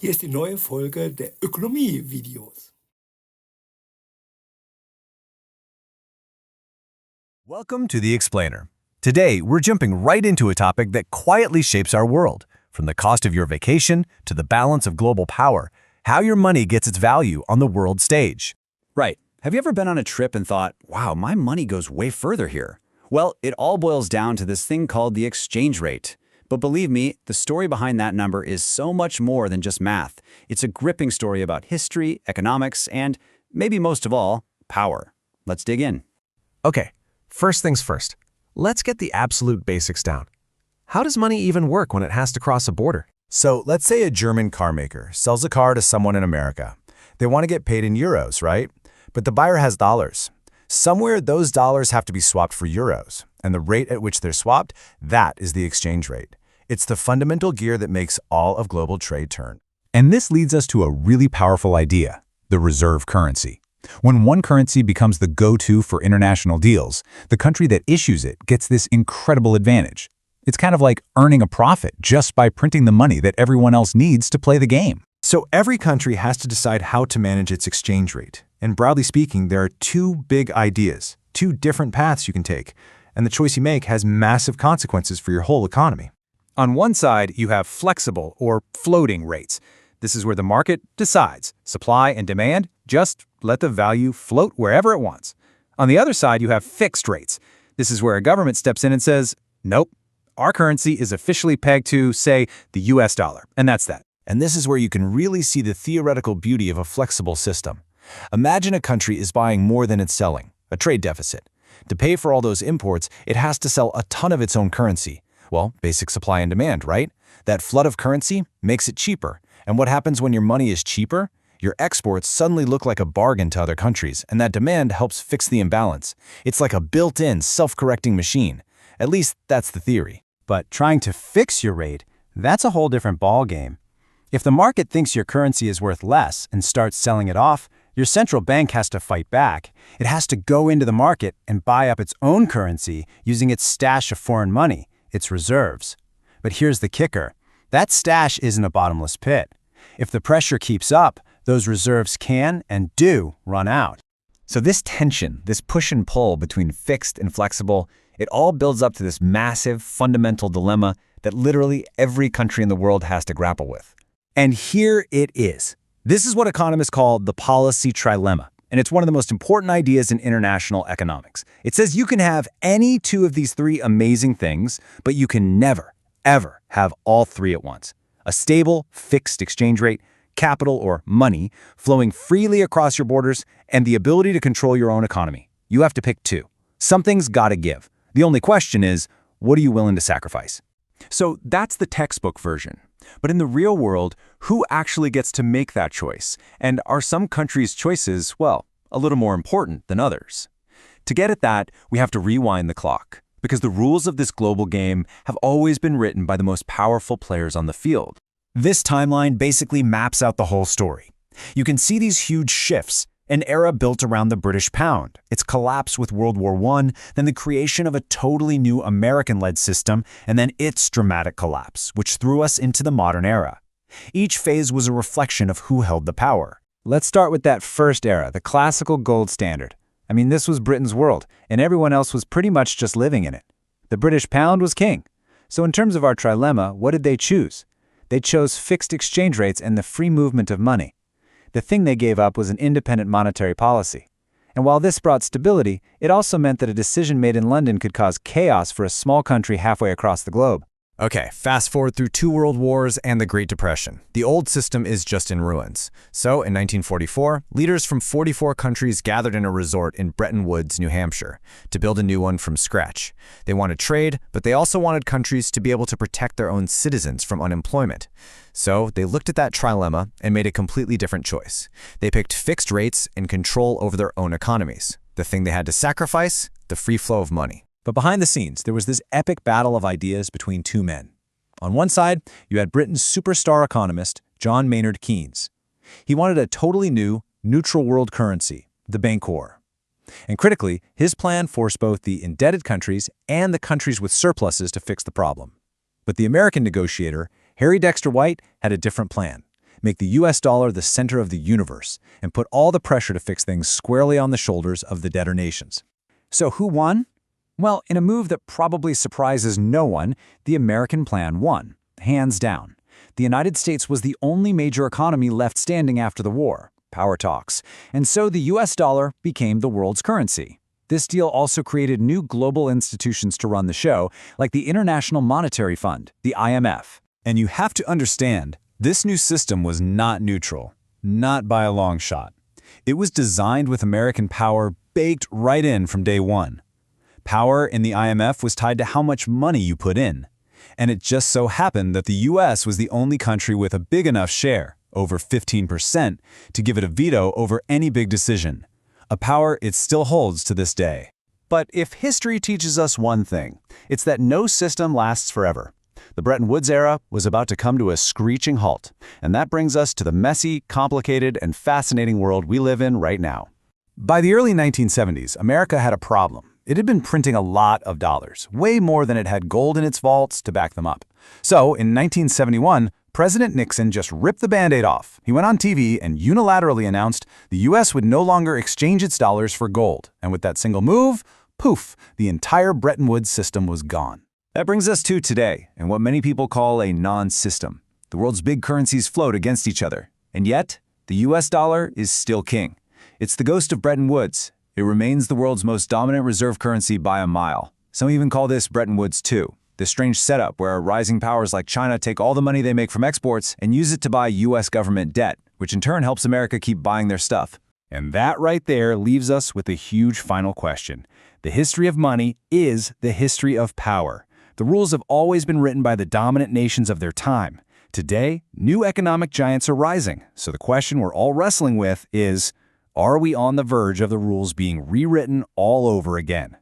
Hier ist die neue Folge der Ökonomie-Videos. Welcome to The Explainer. Today, we're jumping right into a topic that quietly shapes our world, from the cost of your vacation to the balance of global power, how your money gets its value on the world stage. Right. Have you ever been on a trip and thought, wow, my money goes way further here? Well, it all boils down to this thing called the exchange rate. But believe me, the story behind that number is so much more than just math. It's a gripping story about history, economics, and, maybe most of all, power. Let's dig in. Okay, first things first. Let's get the absolute basics down. How does money even work when it has to cross a border? So let's say a German car maker sells a car to someone in America. They want to get paid in euros, right? But the buyer has dollars. Somewhere those dollars have to be swapped for euros, and the rate at which they're swapped, that is the exchange rate. It's the fundamental gear that makes all of global trade turn. And this leads us to a really powerful idea, the reserve currency. When one currency becomes the go-to for international deals, the country that issues it gets this incredible advantage. It's kind of like earning a profit just by printing the money that everyone else needs to play the game. So every country has to decide how to manage its exchange rate. And broadly speaking, there are two big ideas, two different paths you can take, and the choice you make has massive consequences for your whole economy. On one side, you have flexible or floating rates. This is where the market decides. Supply and demand, just let the value float wherever it wants. On the other side, you have fixed rates. This is where a government steps in and says, nope, our currency is officially pegged to, say, the US dollar, and that's that. And this is where you can really see the theoretical beauty of a flexible system. Imagine a country is buying more than it's selling, a trade deficit. To pay for all those imports, it has to sell a ton of its own currency. Well, basic supply and demand, right? That flood of currency makes it cheaper. And what happens when your money is cheaper? Your exports suddenly look like a bargain to other countries, and that demand helps fix the imbalance. It's like a built-in, self-correcting machine. At least that's the theory. But trying to fix your rate, that's a whole different ballgame. If the market thinks your currency is worth less and starts selling it off, your central bank has to fight back. It has to go into the market and buy up its own currency using its stash of foreign money, its reserves. But here's the kicker. That stash isn't a bottomless pit. If the pressure keeps up, those reserves can and do run out. So this tension, this push and pull between fixed and flexible, it all builds up to this massive, fundamental dilemma that literally every country in the world has to grapple with. And here it is. This is what economists call the policy trilemma, and it's one of the most important ideas in international economics. It says you can have any two of these three amazing things, but you can never, ever have all three at once. A stable, fixed exchange rate, capital or money flowing freely across your borders, and the ability to control your own economy. You have to pick two. Something's got to give. The only question is, what are you willing to sacrifice? So that's the textbook version. But in the real world, who actually gets to make that choice? And are some countries' choices, well, a little more important than others? To get at that, we have to rewind the clock, because the rules of this global game have always been written by the most powerful players on the field. This timeline basically maps out the whole story. You can see these huge shifts, an era built around the British pound, its collapse with World War I, then the creation of a totally new American-led system, and then its dramatic collapse, which threw us into the modern era. Each phase was a reflection of who held the power. Let's start with that first era, the classical gold standard. I mean, this was Britain's world, and everyone else was pretty much just living in it. The British pound was king. So in terms of our trilemma, what did they choose? They chose fixed exchange rates and the free movement of money. The thing they gave up was an independent monetary policy. And while this brought stability, it also meant that a decision made in London could cause chaos for a small country halfway across the globe. Okay, fast forward through 2 world wars and the Great Depression. The old system is just in ruins. So, in 1944, leaders from 44 countries gathered in a resort in Bretton Woods, New Hampshire, to build a new one from scratch. They wanted trade, but they also wanted countries to be able to protect their own citizens from unemployment. So, they looked at that trilemma and made a completely different choice. They picked fixed rates and control over their own economies. The thing they had to sacrifice? The free flow of money. But behind the scenes, there was this epic battle of ideas between two men. On one side, you had Britain's superstar economist, John Maynard Keynes. He wanted a totally new, neutral world currency, the Bancor. And critically, his plan forced both the indebted countries and the countries with surpluses to fix the problem. But the American negotiator, Harry Dexter White, had a different plan. make the US dollar the center of the universe, and put all the pressure to fix things squarely on the shoulders of the debtor nations. So who won? Well, in a move that probably surprises no one, the American plan won, hands down. The United States was the only major economy left standing after the war, power talks, and so the US dollar became the world's currency. This deal also created new global institutions to run the show, like the International Monetary Fund, the IMF. And you have to understand, this new system was not neutral, not by a long shot. It was designed with American power baked right in from day one. Power in the IMF was tied to how much money you put in. And it just so happened that the US was the only country with a big enough share, over 15%, to give it a veto over any big decision. A power it still holds to this day. But if history teaches us one thing, it's that no system lasts forever. The Bretton Woods era was about to come to a screeching halt, and that brings us to the messy, complicated, and fascinating world we live in right now. By the early 1970s, America had a problem. It had been printing a lot of dollars, way more than it had gold in its vaults to back them up. So, in 1971, President Nixon just ripped the Band-Aid off. He went on TV and unilaterally announced the U.S. would no longer exchange its dollars for gold. And with that single move, poof, the entire Bretton Woods system was gone. That brings us to today, and what many people call a non-system. The world's big currencies float against each other. And yet, the U.S. dollar is still king. It's the ghost of Bretton Woods. It remains the world's most dominant reserve currency by a mile. Some even call this Bretton Woods 2. This strange setup where rising powers like China take all the money they make from exports and use it to buy U.S. government debt, which in turn helps America keep buying their stuff. And that right there leaves us with a huge final question. The history of money is the history of power. The rules have always been written by the dominant nations of their time. Today, new economic giants are rising. So the question we're all wrestling with is, are we on the verge of the rules being rewritten all over again?